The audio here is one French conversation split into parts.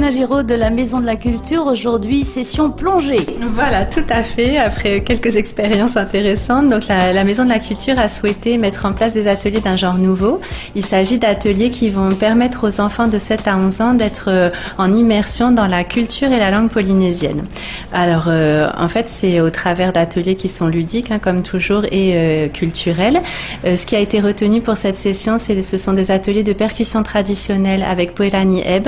Fiona Giraud de la Maison de la Culture. Aujourd'hui, session plongée. Voilà, tout à fait. Après quelques expériences intéressantes, donc la Maison de la Culture a souhaité mettre en place des ateliers d'un genre nouveau. Il s'agit d'ateliers qui vont permettre aux enfants de 7 à 11 ans d'être en immersion dans la culture et la langue polynésienne. Alors, en fait, c'est au travers d'ateliers qui sont ludiques, comme toujours, et culturels. Ce qui a été retenu pour cette session, ce sont des ateliers de percussion traditionnelle avec Puerani Eb,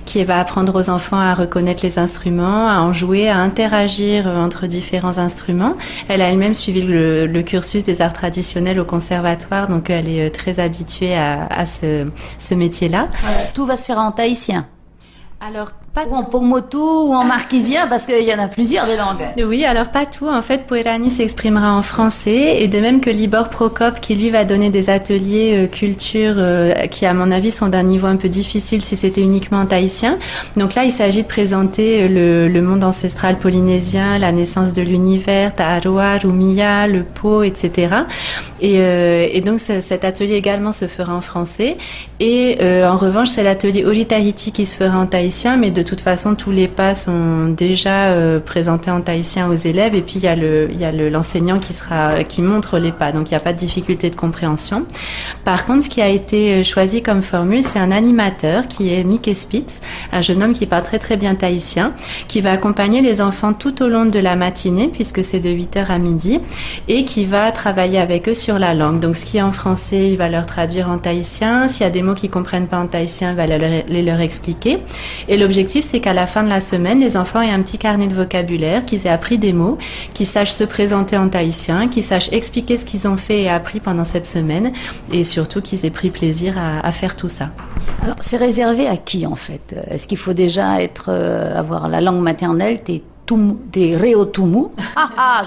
qui va apprendre aux enfants à reconnaître les instruments, à en jouer, à interagir entre différents instruments. Elle a elle-même suivi le cursus des arts traditionnels au conservatoire, donc elle est très habituée à ce métier-là. Tout va se faire en tahitien. Alors, ou en pomotu ou en marquisien, parce qu'il y en a plusieurs des langues. Oui, alors pas tout. En fait, Puerani s'exprimera en français, et de même que Libor Prokop, qui lui va donner des ateliers culture qui, à mon avis, sont d'un niveau un peu difficile si c'était uniquement en tahitien. Donc là, il s'agit de présenter le monde ancestral polynésien, la naissance de l'univers, Ta'aroa, Rumia, le pot, etc. Et donc cet atelier également se fera en français. Et en revanche, c'est l'atelier Ori Tahiti qui se fera en tahitien, mais de toute façon, tous les pas sont déjà présentés en tahitien aux élèves, et puis il y a l'enseignant qui montre les pas, donc il n'y a pas de difficulté de compréhension. Par contre, ce qui a été choisi comme formule, c'est un animateur qui est Mickey Spitz, un jeune homme qui parle très très bien tahitien, qui va accompagner les enfants tout au long de la matinée, puisque c'est de 8h à midi, et qui va travailler avec eux sur la langue. Donc ce qui est en français, il va leur traduire en tahitien. S'il y a des mots qu'ils comprennent pas en tahitien, il va les leur expliquer. Et l'objectif, c'est qu'à la fin de la semaine, les enfants aient un petit carnet de vocabulaire, qu'ils aient appris des mots, qu'ils sachent se présenter en tahitien, qu'ils sachent expliquer ce qu'ils ont fait et appris pendant cette semaine, et surtout qu'ils aient pris plaisir à faire tout ça. Alors, c'est réservé à qui, en fait? Est-ce qu'il faut déjà avoir la langue maternelle, des Reotumu?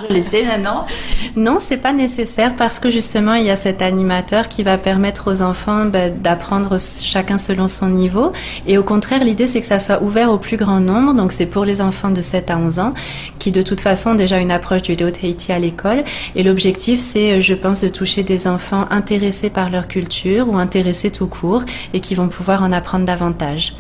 Je le sais maintenant. Non, c'est pas nécessaire, parce que justement, il y a cet animateur qui va permettre aux enfants d'apprendre chacun selon son niveau. Et au contraire, l'idée, c'est que ça soit ouvert au plus grand nombre. Donc, c'est pour les enfants de 7 à 11 ans qui, de toute façon, ont déjà une approche du Reo Tahiti à l'école. Et l'objectif, c'est, je pense, de toucher des enfants intéressés par leur culture ou intéressés tout court et qui vont pouvoir en apprendre davantage.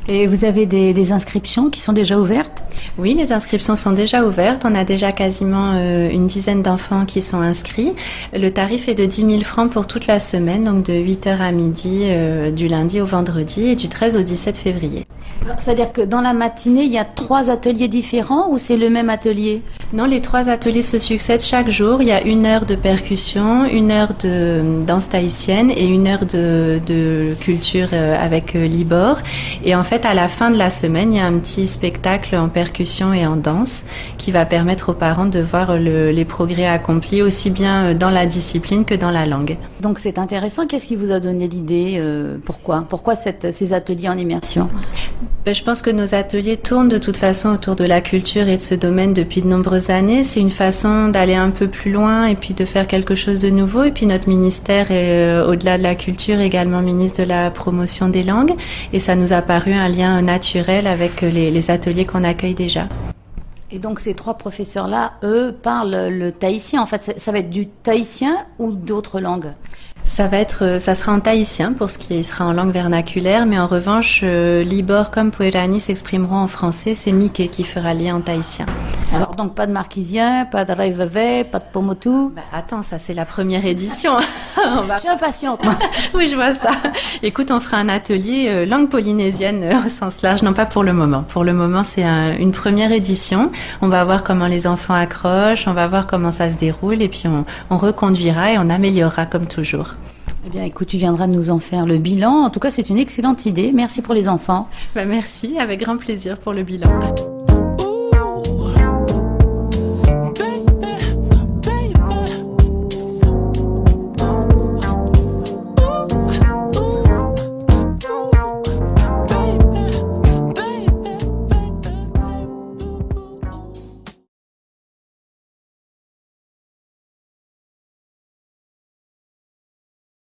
Et vous avez des inscriptions qui sont déjà ouvertes? Oui, les inscriptions sont déjà ouvertes. On a déjà quasiment une dizaine d'enfants qui sont inscrits. Le tarif est de 10 000 francs pour toute la semaine, donc de 8h à midi, du lundi au vendredi, et du 13 au 17 février. Alors, c'est-à-dire que dans la matinée, il y a 3 ateliers différents, ou c'est le même atelier? Non, les 3 ateliers se succèdent chaque jour. Il y a 1 heure de percussion, 1 heure de danse tahitienne et 1 heure de culture avec Libor. Et en fait, à la fin de la semaine, il y a un petit spectacle en percussion et en danse qui va permettre aux parents de voir les progrès accomplis, aussi bien dans la discipline que dans la langue. Donc c'est intéressant. Qu'est-ce qui vous a donné l'idée? Pourquoi ces ateliers en immersion? Je pense que nos ateliers tournent de toute façon autour de la culture et de ce domaine depuis de nombreuses années. C'est une façon d'aller un peu plus loin et puis de faire quelque chose de nouveau. Et puis notre ministère est, au-delà de la culture, également ministre de la promotion des langues. Et ça nous a paru un lien naturel avec les ateliers qu'on accueille déjà. Et donc ces 3 professeurs-là, eux, parlent le tahitien. En fait, ça va être du tahitien ou d'autres langues? Ça sera en tahitien pour ce qui sera en langue vernaculaire, mais en revanche, Libor comme Puerani s'exprimeront en français. C'est Mickey qui fera lien en tahitien. Alors donc pas de marquisien, pas de reveve, pas de pomotu. Attends, ça c'est la première édition. Je suis impatiente, moi. Oui, je vois ça. Écoute, on fera un atelier langue polynésienne au sens large, non pas pour le moment. Pour le moment, c'est une première édition. On va voir comment les enfants accrochent, on va voir comment ça se déroule, et puis on reconduira et on améliorera comme toujours. Eh bien, écoute, tu viendras nous en faire le bilan. En tout cas, c'est une excellente idée. Merci pour les enfants. Merci, avec grand plaisir pour le bilan.